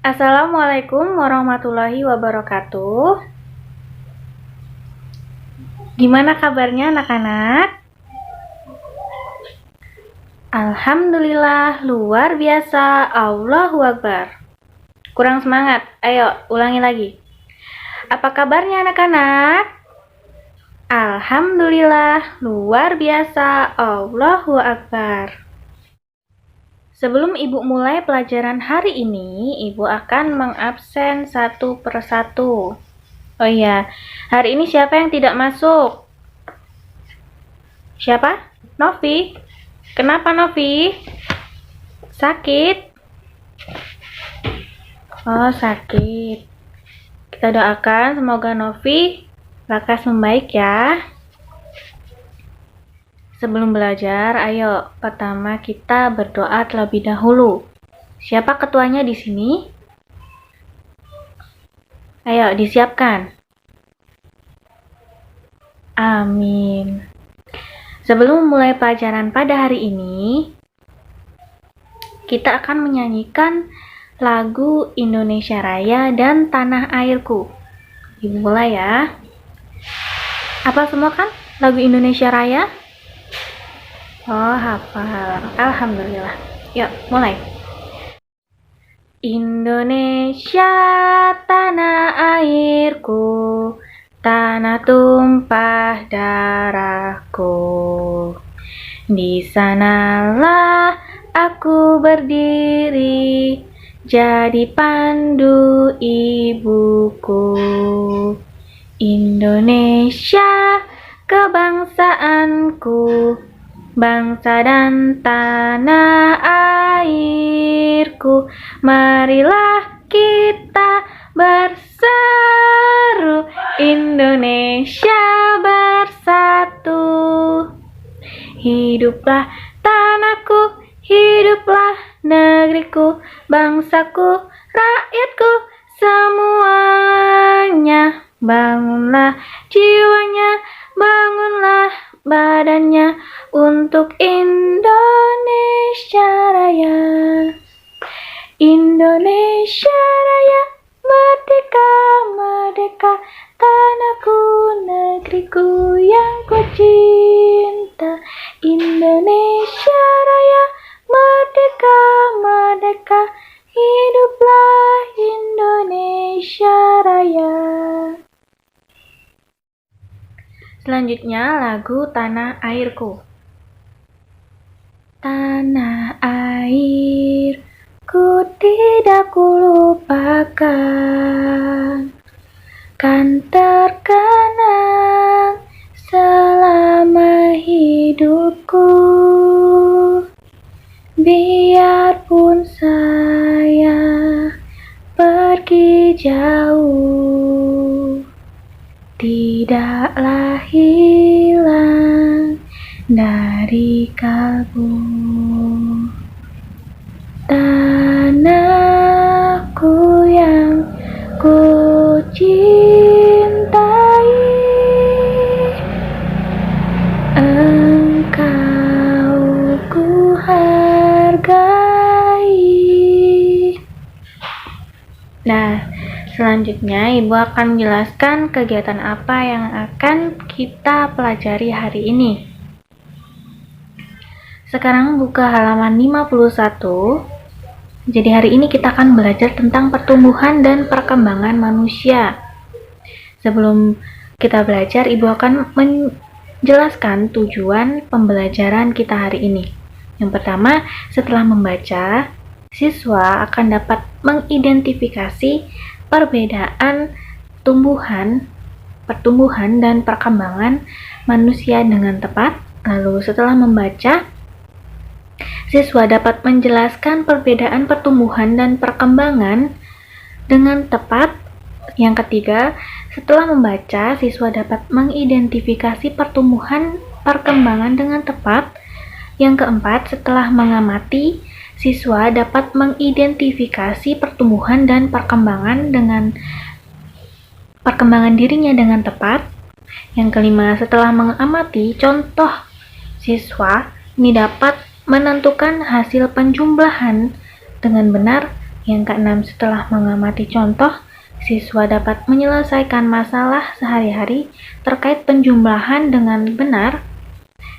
Assalamualaikum warahmatullahi wabarakatuh. Gimana kabarnya anak-anak? Alhamdulillah, luar biasa. Allahu Akbar. Kurang semangat. Ayo, ulangi lagi. Apa kabarnya anak-anak? Alhamdulillah, luar biasa. Allahu Akbar. Sebelum Ibu mulai pelajaran hari ini, Ibu akan mengabsen satu persatu. Oh iya, hari ini siapa yang tidak masuk? Siapa? Novi. Kenapa Novi? Sakit? Oh, sakit. Kita doakan semoga Novi lekas membaik ya. Sebelum belajar, ayo pertama kita berdoa terlebih dahulu. Siapa ketuanya di sini? Ayo disiapkan. Amin. Sebelum mulai pelajaran pada hari ini, kita akan menyanyikan lagu Indonesia Raya dan Tanah Airku. Dimulai ya. Apa semua kan lagu Indonesia Raya? Oh, hafal. Alhamdulillah. Yuk, mulai. Indonesia tanah airku, tanah tumpah darahku. Di sanalah aku berdiri, jadi pandu ibuku. Indonesia kebangsaanku, bangsa dan tanah airku, marilah kita berseru, Indonesia bersatu. Hiduplah tanahku, hiduplah negeriku, bangsaku, rakyatku, semuanya. Bangunlah jiwanya, bangunlah badannya untuk Indonesia Raya. Indonesia Raya, merdeka, merdeka, tanahku, negeriku yang ku cinta. Indonesia Raya, merdeka, merdeka, hiduplah Indonesia Raya. Selanjutnya lagu Tanah Airku. Tanah airku tidak kulupakan, kan terkenang selama hidupku. Biarpun saya pergi jauh, tidaklah hilang dari kalbu. Tanahku yang ku cintai, engkau ku hargai. Nah, selanjutnya Ibu akan menjelaskan kegiatan apa yang akan kita pelajari hari ini. Sekarang buka halaman 51. Jadi hari ini kita akan belajar tentang pertumbuhan dan perkembangan manusia. Sebelum kita belajar, Ibu akan menjelaskan tujuan pembelajaran kita hari ini. Yang pertama, setelah membaca, siswa akan dapat mengidentifikasi perbedaan pertumbuhan dan perkembangan manusia dengan tepat. Lalu setelah membaca, siswa dapat menjelaskan perbedaan pertumbuhan dan perkembangan dengan tepat. Yang ketiga, setelah membaca, siswa dapat mengidentifikasi pertumbuhan perkembangan dengan tepat. Yang keempat, setelah mengamati, siswa dapat mengidentifikasi pertumbuhan dan perkembangan dirinya dengan tepat. Yang kelima, setelah mengamati contoh siswa, ini dapat menentukan hasil penjumlahan dengan benar Yang keenam, setelah mengamati contoh, siswa dapat menyelesaikan masalah sehari-hari terkait penjumlahan dengan benar.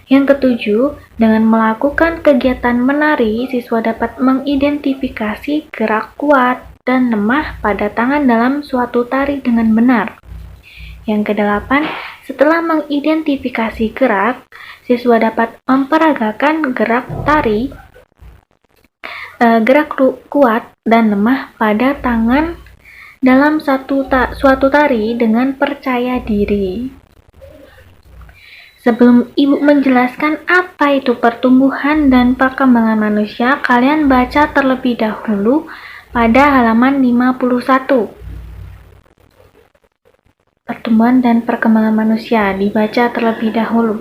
Yang ketujuh, dengan melakukan kegiatan menari, siswa dapat mengidentifikasi gerak kuat dan lemah pada tangan dalam suatu tari dengan benar. Yang kedelapan, setelah mengidentifikasi gerak, siswa dapat memperagakan gerak tari, gerak kuat dan lemah pada tangan dalam suatu tari dengan percaya diri. Sebelum Ibu menjelaskan apa itu pertumbuhan dan perkembangan manusia, kalian baca terlebih dahulu pada halaman 51. Pertumbuhan dan perkembangan manusia dibaca terlebih dahulu.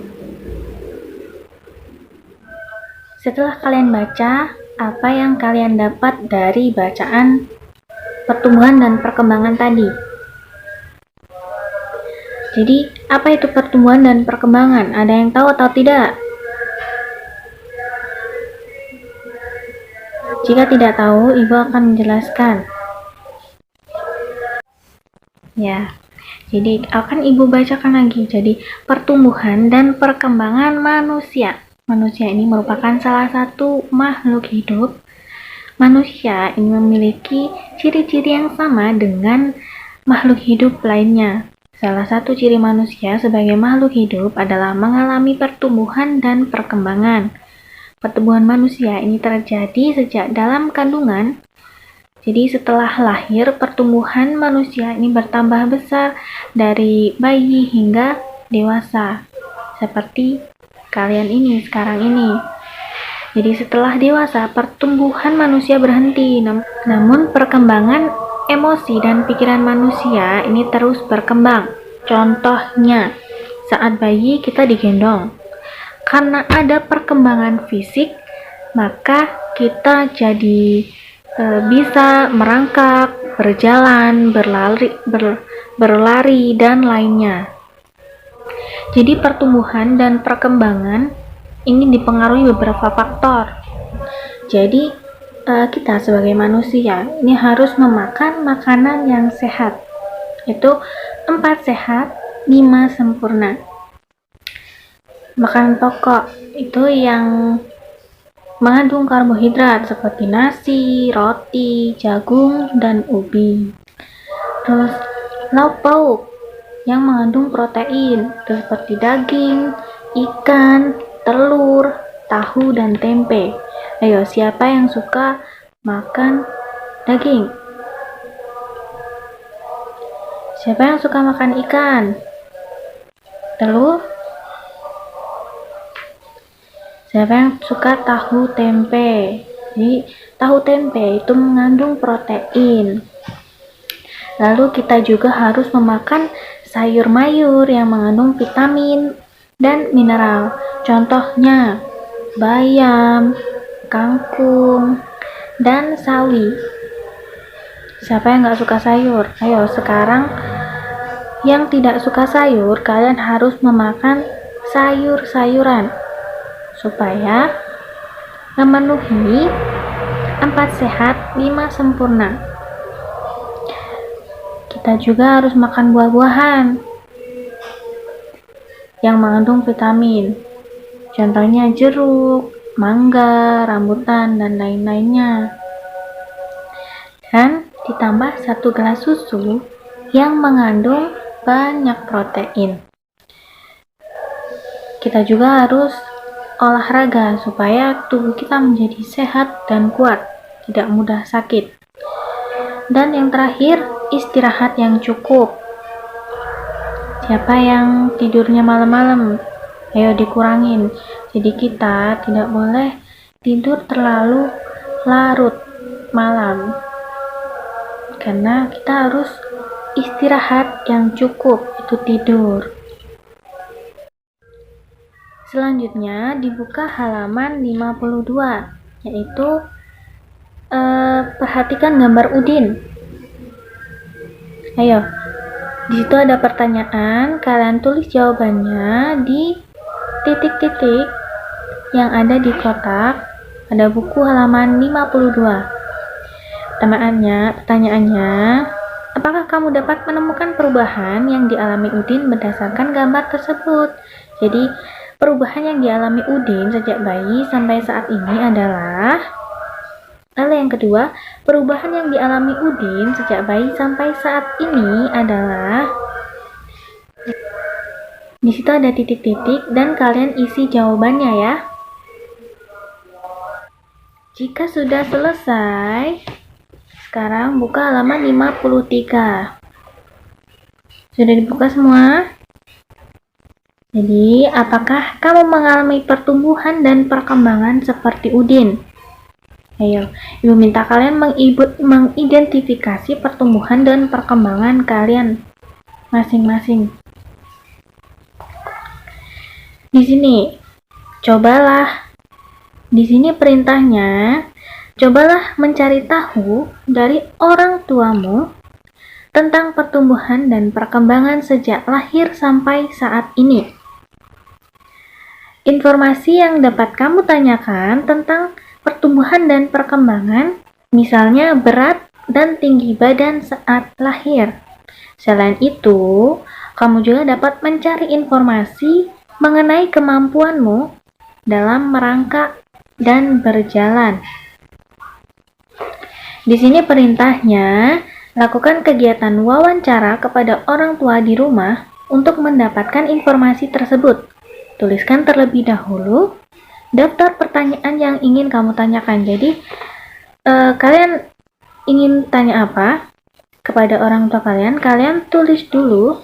Setelah kalian baca, apa yang kalian dapat dari bacaan pertumbuhan dan perkembangan tadi? Jadi, apa itu pertumbuhan dan perkembangan? Ada yang tahu atau tidak? Jika tidak tahu, Ibu akan menjelaskan. Ya, jadi akan Ibu bacakan lagi. Jadi, pertumbuhan dan perkembangan manusia. Manusia ini merupakan salah satu makhluk hidup. Manusia ini memiliki ciri-ciri yang sama dengan makhluk hidup lainnya. Salah satu ciri manusia sebagai makhluk hidup adalah mengalami pertumbuhan dan perkembangan. Pertumbuhan manusia ini terjadi sejak dalam kandungan. Jadi setelah lahir, pertumbuhan manusia ini bertambah besar dari bayi hingga dewasa. Seperti kalian ini sekarang ini. Jadi setelah dewasa, pertumbuhan manusia berhenti. Namun perkembangan emosi dan pikiran manusia ini terus berkembang. Contohnya, saat bayi kita digendong. Karena ada perkembangan fisik, maka kita jadi bisa merangkak, berjalan, berlari, dan lainnya. Jadi pertumbuhan dan perkembangan ini dipengaruhi beberapa faktor. Jadi kita sebagai manusia ini harus memakan makanan yang sehat. Itu 4 sehat, 5 sempurna. Makanan pokok itu yang mengandung karbohidrat seperti nasi, roti, jagung, dan ubi. Terus lauk pauk yang mengandung protein seperti daging, ikan, telur, tahu, dan tempe. Ayo, siapa yang suka makan daging? Siapa yang suka makan ikan? Telur? Siapa yang suka tahu tempe? Jadi, tahu tempe itu mengandung protein. Lalu kita juga harus memakan sayur mayur yang mengandung vitamin dan mineral. Contohnya, bayam, kangkung, dan sawi. Siapa yang gak suka sayur? Ayo, sekarang yang tidak suka sayur, kalian harus memakan sayur-sayuran supaya memenuhi 4 sehat, 5 sempurna. Kita juga harus makan buah-buahan yang mengandung vitamin. Contohnya jeruk, mangga, rambutan, dan lain-lainnya. Dan ditambah 1 gelas susu yang mengandung banyak protein. Kita juga harus olahraga supaya tubuh kita menjadi sehat dan kuat, tidak mudah sakit. Dan yang terakhir, istirahat yang cukup. Siapa yang tidurnya malam-malam? Ayo dikurangin. Jadi kita tidak boleh tidur terlalu larut malam. Karena kita harus istirahat yang cukup, itu tidur. Selanjutnya dibuka halaman 52, yaitu perhatikan gambar Udin. Ayo, di situ ada pertanyaan, kalian tulis jawabannya di titik-titik yang ada di kotak pada buku halaman 52. Pertanyaannya, apakah kamu dapat menemukan perubahan yang dialami Udin berdasarkan gambar tersebut? Jadi, perubahan yang dialami Udin sejak bayi sampai saat ini adalah. Lalu yang kedua, perubahan yang dialami Udin sejak bayi sampai saat ini adalah. Di situ ada titik-titik dan kalian isi jawabannya ya. Jika sudah selesai, sekarang buka halaman 53. Sudah dibuka semua? Jadi, apakah kamu mengalami pertumbuhan dan perkembangan seperti Udin? Ayo, Ibu minta kalian mengidentifikasi pertumbuhan dan perkembangan kalian masing-masing. Di sini, di sini perintahnya, cobalah mencari tahu dari orang tuamu tentang pertumbuhan dan perkembangan sejak lahir sampai saat ini. Informasi yang dapat kamu tanyakan tentang pertumbuhan dan perkembangan, misalnya berat dan tinggi badan saat lahir. Selain itu, kamu juga dapat mencari informasi mengenai kemampuanmu dalam merangkak dan berjalan. Di sini perintahnya, lakukan kegiatan wawancara kepada orang tua di rumah untuk mendapatkan informasi tersebut. Tuliskan terlebih dahulu daftar pertanyaan yang ingin kamu tanyakan. Jadi, kalian ingin tanya apa kepada orang tua kalian? Kalian tulis dulu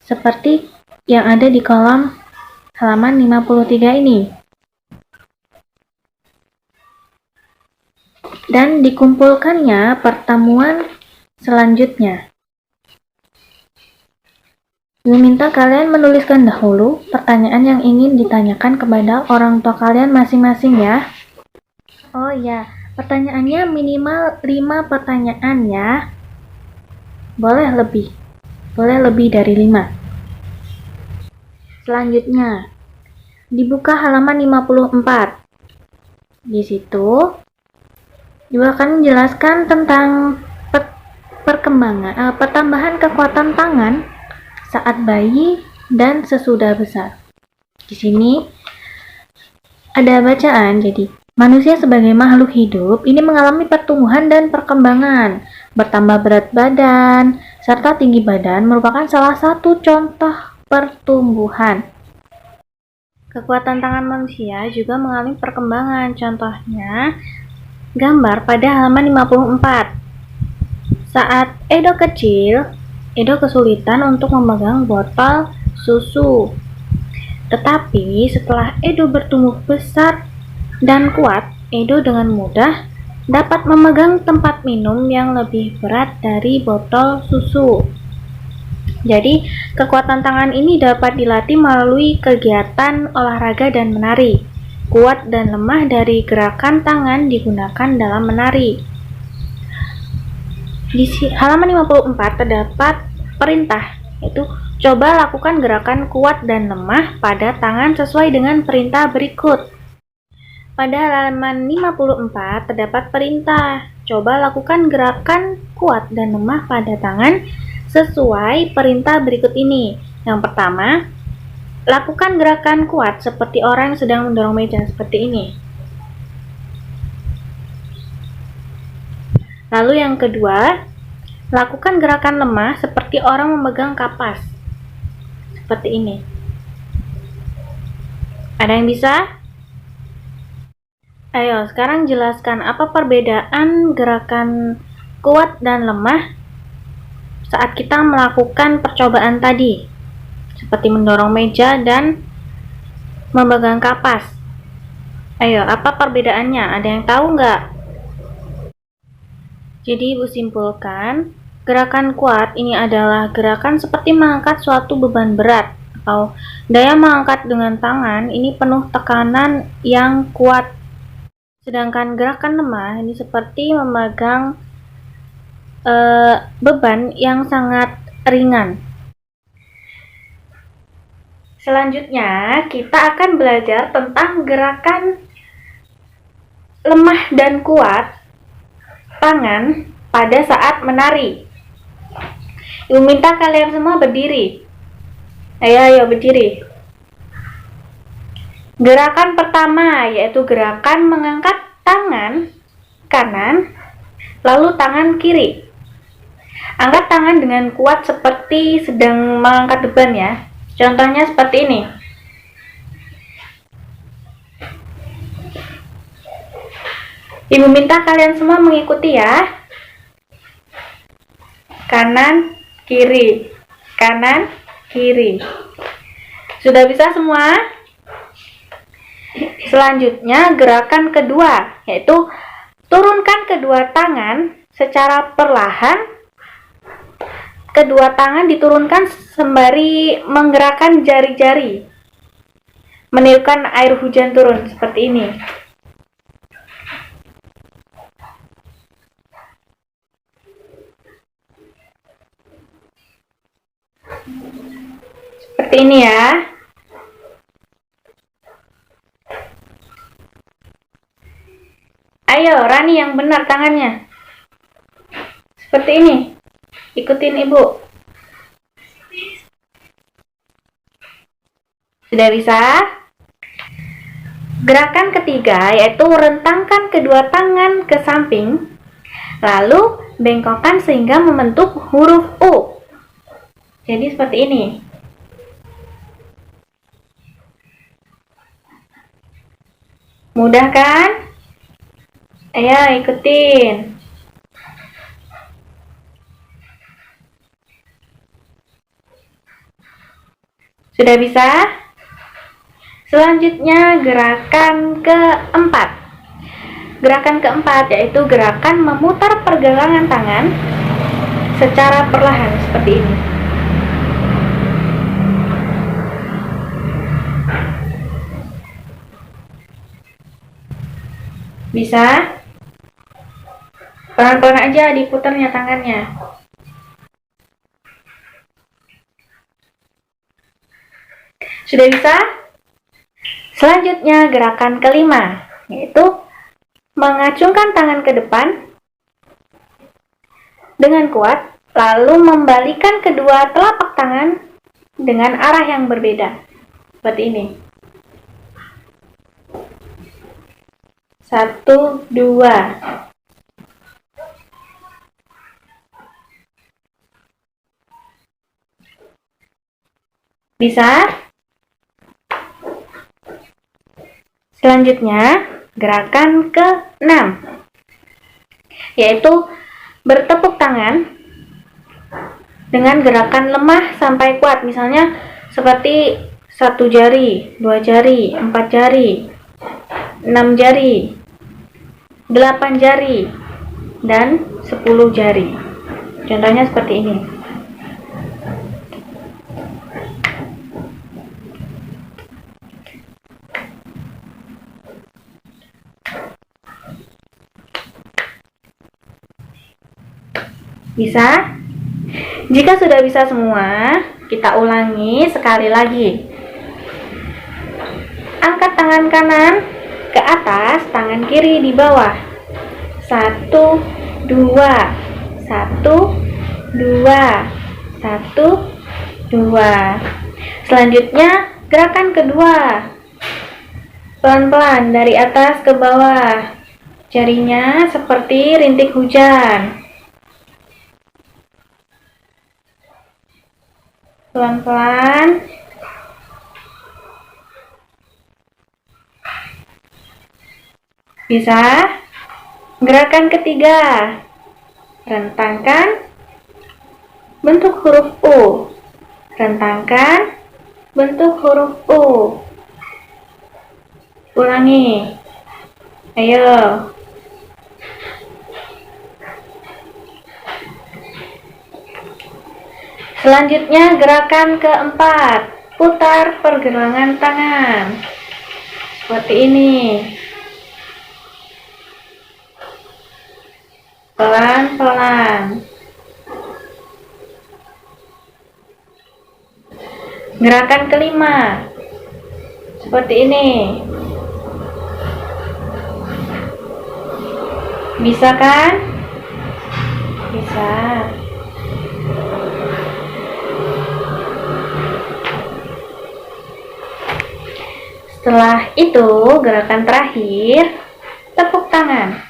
seperti yang ada di kolom halaman 53 ini. Dan dikumpulkannya pertemuan selanjutnya. Meminta kalian menuliskan dahulu pertanyaan yang ingin ditanyakan kepada orang tua kalian masing-masing ya. Oh ya, pertanyaannya minimal 5 pertanyaan ya. Boleh lebih dari 5. Selanjutnya, dibuka halaman 54. Di situ, Ibu akan menjelaskan tentang pertambahan kekuatan tangan saat bayi dan sesudah besar. Di sini ada bacaan, jadi manusia sebagai makhluk hidup ini mengalami pertumbuhan dan perkembangan, bertambah berat badan, serta tinggi badan merupakan salah satu contoh pertumbuhan. Kekuatan tangan manusia juga mengalami perkembangan, contohnya gambar pada halaman 54. Saat Edo kecil, Edo kesulitan untuk memegang botol susu. Tetapi setelah Edo bertumbuh besar dan kuat, Edo dengan mudah dapat memegang tempat minum yang lebih berat dari botol susu. Jadi, kekuatan tangan ini dapat dilatih melalui kegiatan olahraga dan menari. Kuat dan lemah dari gerakan tangan digunakan dalam menari. Di halaman 54 terdapat perintah, yaitu coba lakukan gerakan kuat dan lemah pada tangan sesuai dengan perintah berikut. Pada halaman 54 terdapat perintah, coba lakukan gerakan kuat dan lemah pada tangan sesuai perintah berikut ini. Yang pertama, lakukan gerakan kuat seperti orang yang sedang mendorong meja seperti ini. Lalu yang kedua, lakukan gerakan lemah seperti orang memegang kapas. Seperti ini. Ada yang bisa? Ayo, sekarang jelaskan apa perbedaan gerakan kuat dan lemah saat kita melakukan percobaan tadi, seperti mendorong meja dan memegang kapas. Ayo, apa perbedaannya? Ada yang tahu nggak? Jadi, Ibu simpulkan, gerakan kuat ini adalah gerakan seperti mengangkat suatu beban berat, atau daya mengangkat dengan tangan ini penuh tekanan yang kuat. Sedangkan gerakan lemah ini seperti memegang beban yang sangat ringan. Selanjutnya, kita akan belajar tentang gerakan lemah dan kuat tangan pada saat menari. Ibu minta kalian semua berdiri. Ayo berdiri. Gerakan pertama yaitu gerakan mengangkat tangan kanan, lalu tangan kiri. Angkat tangan dengan kuat seperti sedang mengangkat beban ya. Contohnya seperti ini. Ibu minta kalian semua mengikuti ya. Kanan, kiri. Kanan, kiri. Sudah bisa semua? Selanjutnya gerakan kedua, yaitu turunkan kedua tangan secara perlahan. Kedua tangan diturunkan sembari menggerakkan jari-jari, meniupkan air hujan turun seperti ini. Seperti ini ya. Ayo, Rani yang benar tangannya. Seperti ini. Ikutin ibu. Sudah bisa? Gerakan ketiga yaitu rentangkan kedua tangan ke samping, lalu bengkokkan sehingga membentuk huruf U. Jadi seperti ini. Mudah kan? Ayo ikutin. Sudah bisa? Selanjutnya gerakan keempat. Gerakan keempat yaitu gerakan memutar pergelangan tangan secara perlahan seperti ini. Bisa? Pelan-pelan aja diputarnya tangannya. Sudah bisa? Selanjutnya gerakan kelima, yaitu mengacungkan tangan ke depan dengan kuat, lalu membalikan kedua telapak tangan dengan arah yang berbeda. Seperti ini. 1, 2. Bisa? Selanjutnya, gerakan ke-6, yaitu bertepuk tangan dengan gerakan lemah sampai kuat. Misalnya seperti 1 jari, 2 jari, 4 jari, 6 jari, 8 jari, dan 10 jari. Contohnya seperti ini. Bisa? Jika sudah bisa semua, kita ulangi sekali lagi. Angkat tangan kanan ke atas, tangan kiri di bawah. 1, 2, 1, 2, 1, 2. Selanjutnya, gerakan kedua. Pelan-pelan dari atas ke bawah. Jarinya seperti rintik hujan. Pelan-pelan. Bisa? Gerakan ketiga. Rentangkan bentuk huruf U. Rentangkan bentuk huruf U. Ulangi. Ayo. Selanjutnya gerakan keempat, putar pergelangan tangan. Seperti ini. Pelan-pelan. Gerakan kelima. Seperti ini. Bisa kan? Bisa. Setelah itu, gerakan terakhir, tepuk tangan.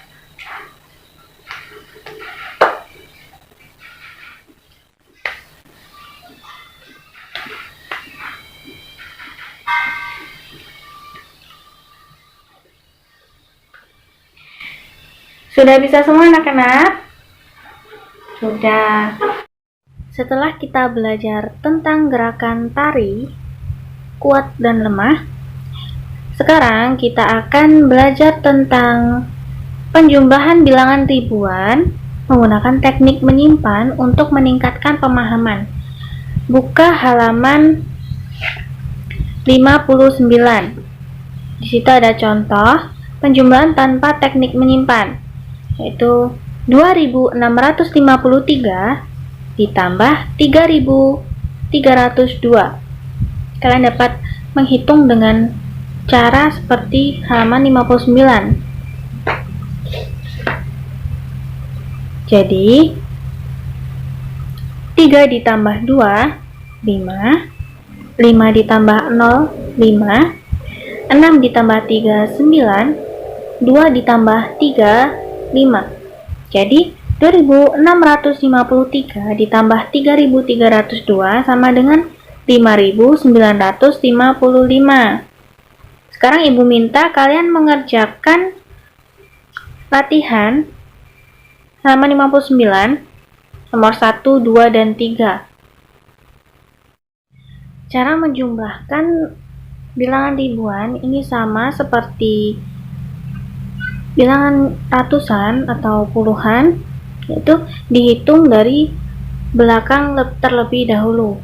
Sudah bisa semua anak-anak? Sudah. Setelah kita belajar tentang gerakan tari, kuat dan lemah, sekarang kita akan belajar tentang penjumlahan bilangan ribuan menggunakan teknik menyimpan untuk meningkatkan pemahaman. Buka halaman 59. Di situ ada contoh penjumlahan tanpa teknik menyimpan, yaitu 2653 ditambah 3302. Kalian dapat menghitung dengan cara seperti halaman 59. Jadi 3 ditambah 2, 5. 5 ditambah 0, 5. 6 ditambah 3, 9. 2 ditambah 3, 5. Jadi 2653 ditambah 3302 sama dengan 5955. Sekarang Ibu minta kalian mengerjakan latihan halaman 59 nomor 1, 2, dan 3. Cara menjumlahkan bilangan ribuan ini sama seperti bilangan ratusan atau puluhan, yaitu dihitung dari belakang terlebih dahulu.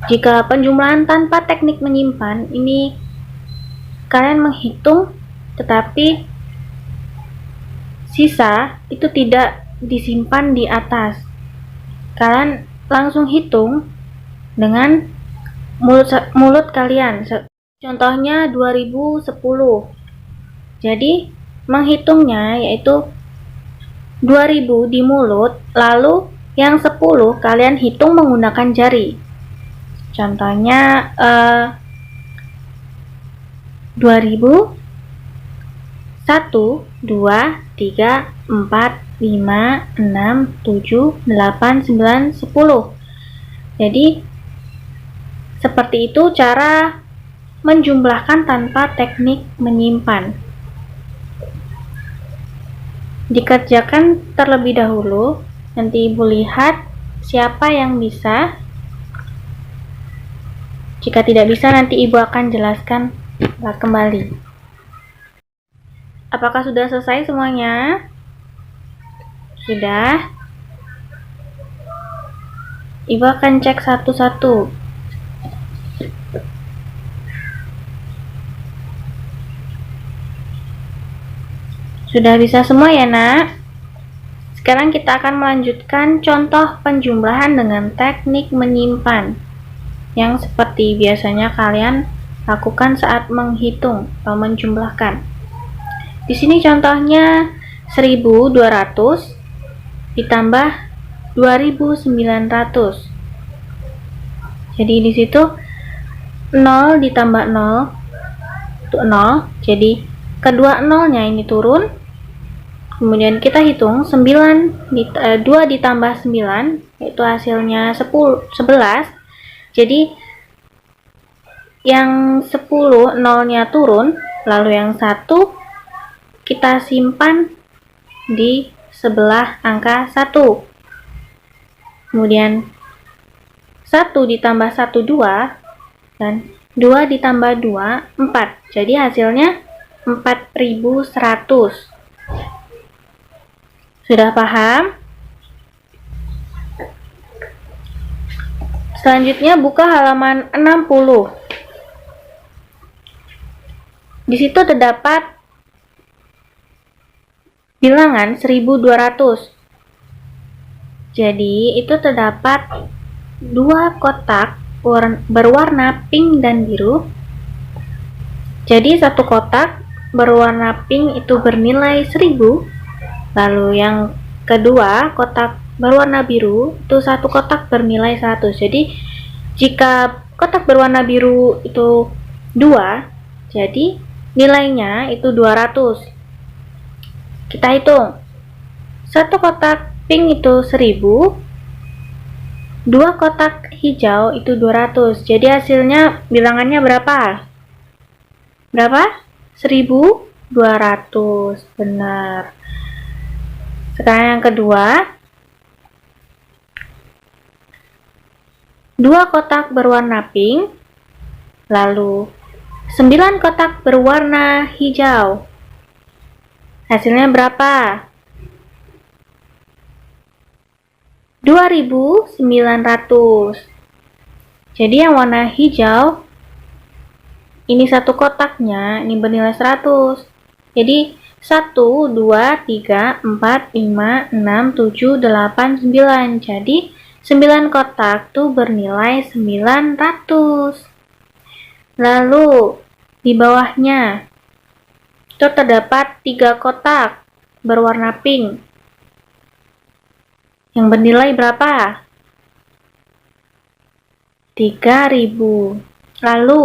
Jika penjumlahan tanpa teknik menyimpan, ini kalian menghitung tetapi sisa itu tidak disimpan di atas. Kalian langsung hitung dengan mulut kalian. Contohnya 2010. Jadi menghitungnya yaitu 2000 di mulut, lalu yang 10 kalian hitung menggunakan jari. Contohnya 2000, 1, 2, 3, 4, 5, 6, 7, 8, 9, 10. Jadi seperti itu cara menjumlahkan tanpa teknik menyimpan. Dikerjakan terlebih dahulu, nanti Ibu lihat siapa yang bisa. Jika tidak bisa, nanti Ibu akan jelaskan kembali. Apakah sudah selesai semuanya? Sudah? Ibu akan cek satu-satu. Sudah bisa semua ya, Nak? Sekarang kita akan melanjutkan contoh penjumlahan dengan teknik menyimpan yang seperti biasanya kalian lakukan saat menghitung atau menjumlahkan. Di sini contohnya 1200 ditambah 2900. Jadi di situ 0 ditambah 0 itu 0. Jadi kedua nolnya ini turun. Kemudian kita hitung 2 ditambah 9, yaitu hasilnya 11. Jadi yang 10 nolnya turun, lalu yang 1 kita simpan di sebelah angka 1. Kemudian 1 ditambah 1, 2, dan 2 ditambah 2, 4. Jadi hasilnya 4100. Sudah paham? Selanjutnya buka halaman 60. Di situ terdapat bilangan 1200. Jadi itu terdapat 2 kotak berwarna pink dan biru. Jadi satu kotak berwarna pink itu bernilai 1000. Lalu yang kedua kotak berwarna biru itu satu kotak bernilai 100. Jadi jika kotak berwarna biru itu 2, jadi nilainya itu 200. Kita hitung. Satu kotak pink itu 1000, dua kotak hijau itu 200. Jadi hasilnya bilangannya berapa? Berapa? 1200. Benar. Sekarang yang kedua. Dua kotak berwarna pink, lalu 9 kotak berwarna hijau. Hasilnya berapa? 2900. Jadi yang warna hijau ini satu kotaknya ini bernilai 100. Jadi 1, 2, 3, 4, 5, 6, 7, 8, 9. Jadi 9 kotak tuh bernilai 900. Lalu di bawahnya itu terdapat 3 kotak berwarna pink yang bernilai berapa? 3000. Lalu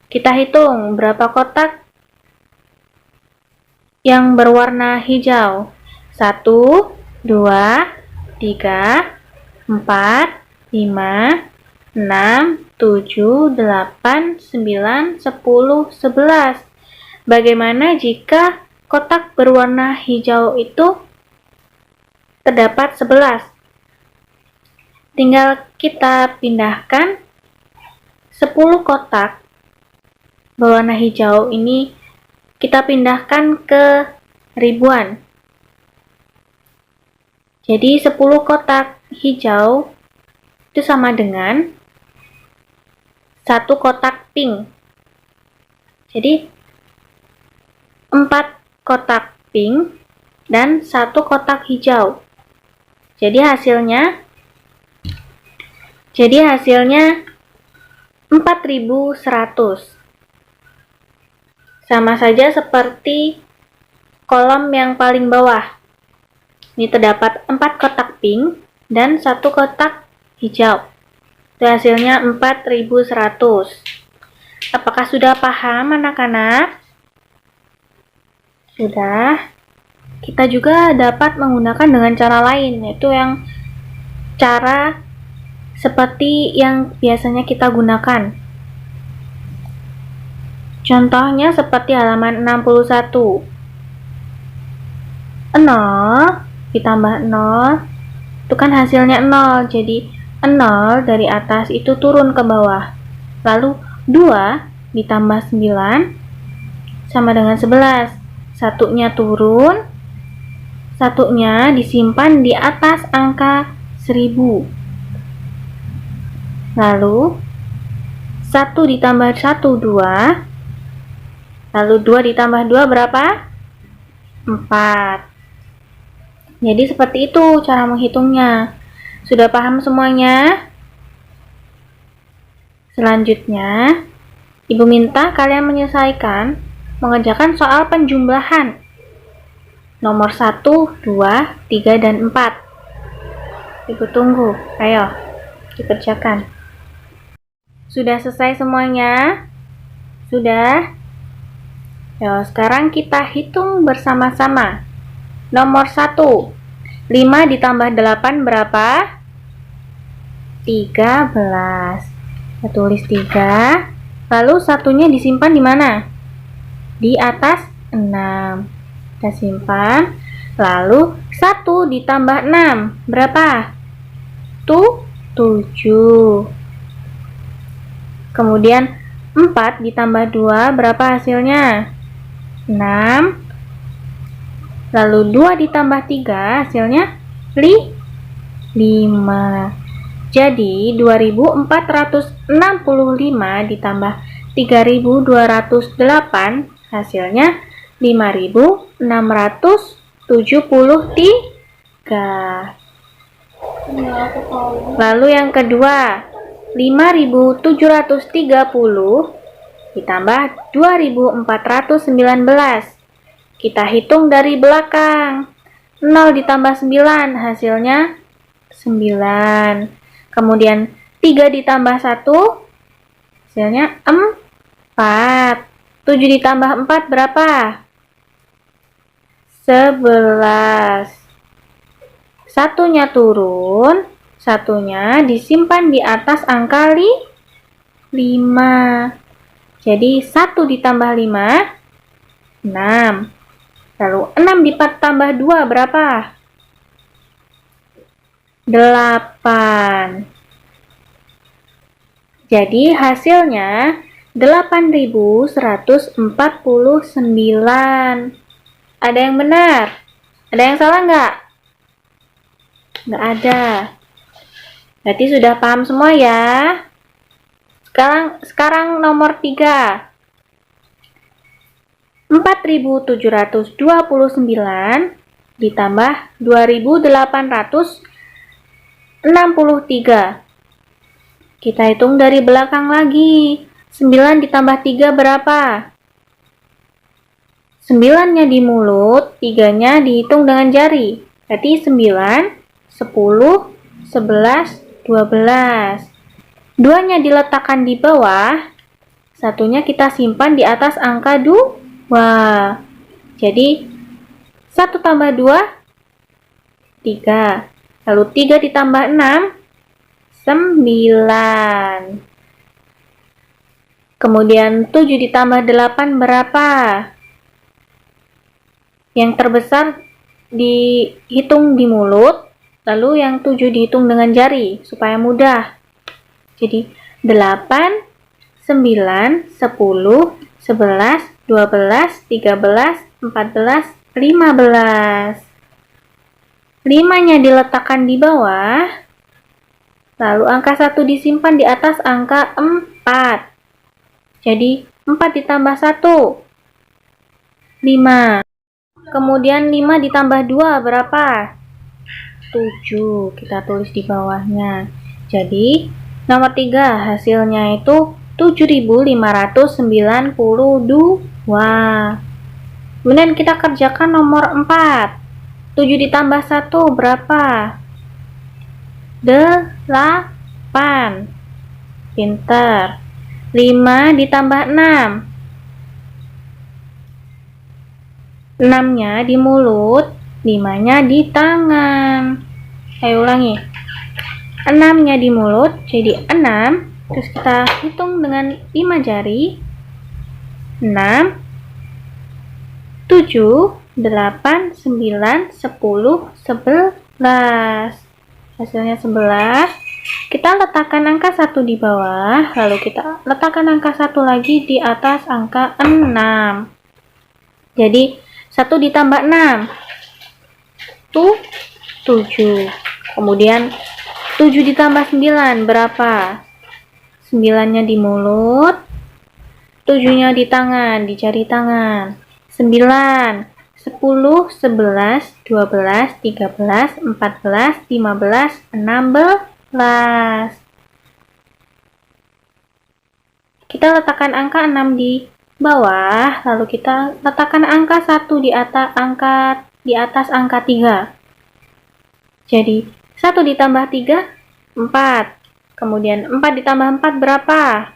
kita hitung berapa kotak yang berwarna hijau. 1, 2, 3, 4, 5, 6, 7, 8, 9, 10, 11. Bagaimana jika kotak berwarna hijau itu terdapat 11? Tinggal kita pindahkan 10 kotak berwarna hijau ini, kita pindahkan ke ribuan. Jadi 10 kotak hijau itu sama dengan 1 kotak pink. Jadi 4 kotak pink dan 1 kotak hijau. Jadi hasilnya 4100. Sama saja seperti kolom yang paling bawah. Ini terdapat 4 kotak pink dan 1 kotak hijau. Itu hasilnya 4100. Apakah sudah paham anak-anak? Sudah. Kita juga dapat menggunakan dengan cara lain, yaitu yang cara seperti yang biasanya kita gunakan. Contohnya seperti halaman 61. 0 ditambah 0 itu kan hasilnya 0. Jadi 0 dari atas itu turun ke bawah. Lalu 2 ditambah 9 sama dengan 11. Satunya turun, satunya disimpan di atas angka 1000. Lalu 1 ditambah 1, 2. Lalu 2 ditambah 2 berapa? 4. Jadi seperti itu cara menghitungnya. Sudah paham semuanya? Selanjutnya, Ibu minta kalian menyelesaikan mengerjakan soal penjumlahan nomor 1, 2, 3, dan 4. Ibu tunggu. Ayo, dikerjakan. Sudah selesai semuanya? Sudah? Yo, sekarang kita hitung bersama-sama. Nomor 1. 5 ditambah 8 berapa? 13. Kita tulis 3. Lalu satunya disimpan di mana? Di atas 6. Kita simpan. Lalu 1 ditambah 6 berapa? 7. Kemudian 4 ditambah 2 berapa hasilnya? 6. Lalu 2 ditambah 3 hasilnya 5. Jadi 2465 ditambah 3208 hasilnya 5673. Lalu yang kedua, 5730 ditambah 2419. Kita hitung dari belakang. 0 ditambah 9 hasilnya 9. Kemudian 3 ditambah 1 hasilnya 4. 7 ditambah 4 berapa? 11. Satunya turun, satunya disimpan di atas angka 5. Jadi 1 ditambah 5, 6. Lalu 6 ditambah 2 berapa? 8. Jadi hasilnya 8.149. Ada yang benar? Ada yang salah nggak? Nggak ada. Berarti sudah paham semua ya. Sekarang nomor 3. 4.729 ditambah 2.863. Kita hitung dari belakang lagi. 9 ditambah 3 berapa? 9-nya di mulut, 3-nya dihitung dengan jari. Berarti 9, 10, 11, 12. 2-nya diletakkan di bawah, satunya kita simpan di atas angka 2. Jadi 1 tambah 2, 3. Lalu 3 ditambah 6, 9. Kemudian 7 ditambah 8 berapa? Yang terbesar dihitung di mulut, lalu yang 7 dihitung dengan jari, supaya mudah. Jadi 8, 9, 10, 11, 12, 13, 14, 15. 5-nya diletakkan di bawah, lalu angka 1 disimpan di atas angka 4. Jadi 4 ditambah 1, 5. Kemudian 5 ditambah 2 berapa? 7. Kita tulis di bawahnya. Jadi nomor 3 hasilnya itu 7.592. Kemudian kita kerjakan nomor 4. 7 ditambah 1 berapa? 8. Pinter. 5 ditambah 6. 6-nya di mulut, 5-nya di tangan. Ayo ulangi. 6-nya di mulut, jadi 6. Terus kita hitung dengan 5 jari. 6, 7, 8, 9, 10, 11. Hasilnya 11. Kita letakkan angka 1 di bawah, lalu kita letakkan angka 1 lagi di atas angka 6. Jadi 1 ditambah 6 itu 7. Kemudian 7 ditambah 9 berapa? 9-nya di mulut, 7-nya di tangan, di jari tangan. 9, 10, 11, 12, 13, 14, 15, 16. Kita letakkan angka 6 di bawah, lalu kita letakkan angka 1 di atas angka 3. Jadi 1 ditambah 3, 4. Kemudian 4 ditambah 4 berapa?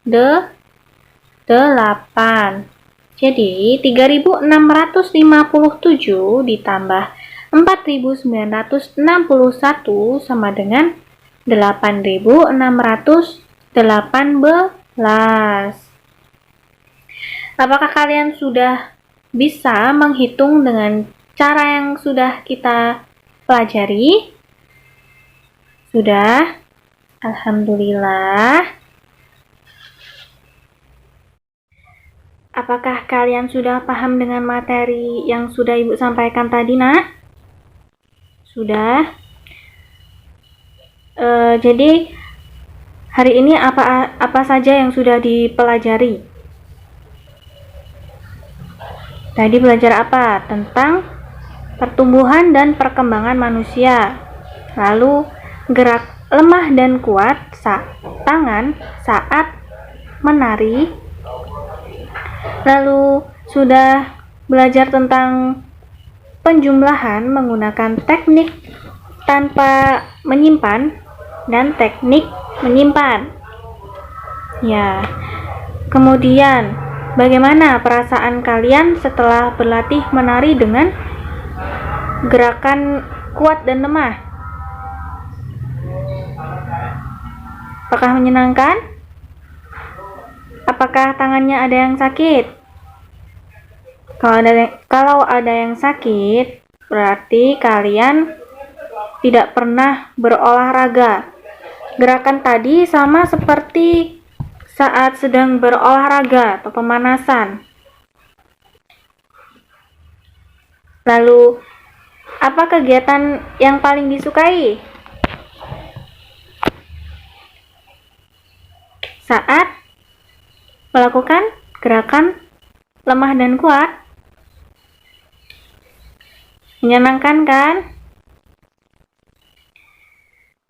8. Jadi 3.657 ditambah 4.961 sama dengan 8.618. Apakah kalian sudah bisa menghitung dengan cara yang sudah kita pelajari? Sudah? Alhamdulillah. Apakah kalian sudah paham dengan materi yang sudah Ibu sampaikan tadi, Nak? Sudah? Jadi hari ini apa saja yang sudah dipelajari? Tadi belajar apa? Tentang pertumbuhan dan perkembangan manusia. Lalu gerak lemah dan kuat tangan saat menari. Lalu sudah belajar tentang penjumlahan menggunakan teknik tanpa menyimpan dan teknik menyimpan. Ya. Kemudian, bagaimana perasaan kalian setelah berlatih menari dengan gerakan kuat dan lemah? Apakah menyenangkan? Apakah tangannya ada yang sakit? Kalau ada yang sakit, berarti kalian tidak pernah berolahraga. Gerakan tadi sama seperti saat sedang berolahraga atau pemanasan. Lalu, apa kegiatan yang paling disukai saat melakukan gerakan lemah dan kuat? Menyenangkan kan?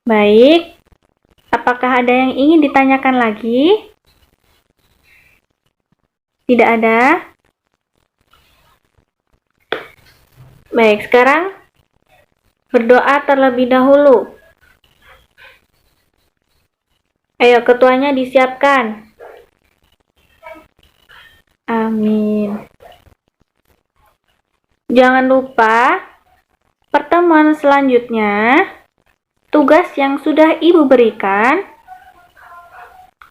Baik, apakah ada yang ingin ditanyakan lagi? Tidak ada? Baik, sekarang berdoa terlebih dahulu. Ayo, ketuanya disiapkan. Amin. Jangan lupa, pertemuan selanjutnya, tugas yang sudah Ibu berikan,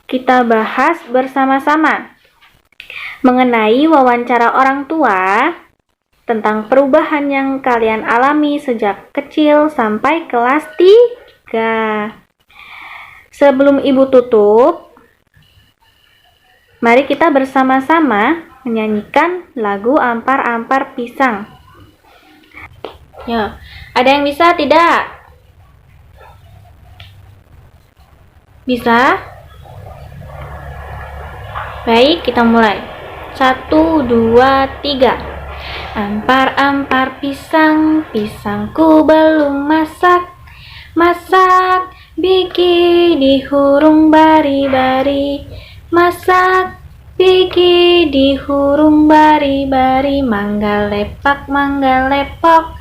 kita bahas bersama-sama mengenai wawancara orang tua tentang perubahan yang kalian alami sejak kecil sampai kelas 3. Sebelum Ibu tutup, mari kita bersama-sama menyanyikan lagu Ampar-Ampar Pisang. Ya, ada yang bisa tidak? Bisa? Baik, kita mulai. 1, 2, 3. Ampar-ampar pisang, pisangku belum masak. Masak, bikin di hurung bari-bari. Masak, bikin di hurung bari-bari. Mangga lepak, mangga lepok.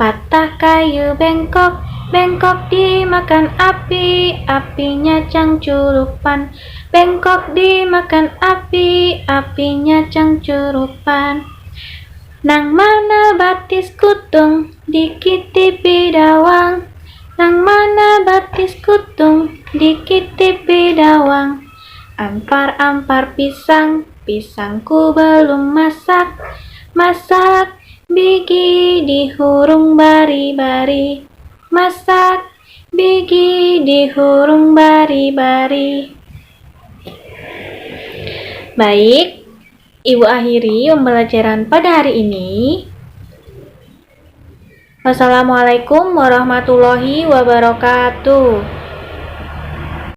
Patah kayu bengkok, bengkok dimakan api, apinya cangcurupan. Bengkok dimakan api, apinya cangcurupan. Nang mana batis kutung, dikitipi dawang. Nang mana batis kutung, dikitipi dawang. Ampar-ampar pisang, pisangku belum masak. Masak, bigi di hurung bari-bari. Masak, bigi di hurung bari-bari. Baik, Ibu akhiri pembelajaran pada hari ini. Wassalamualaikum warahmatullahi wabarakatuh.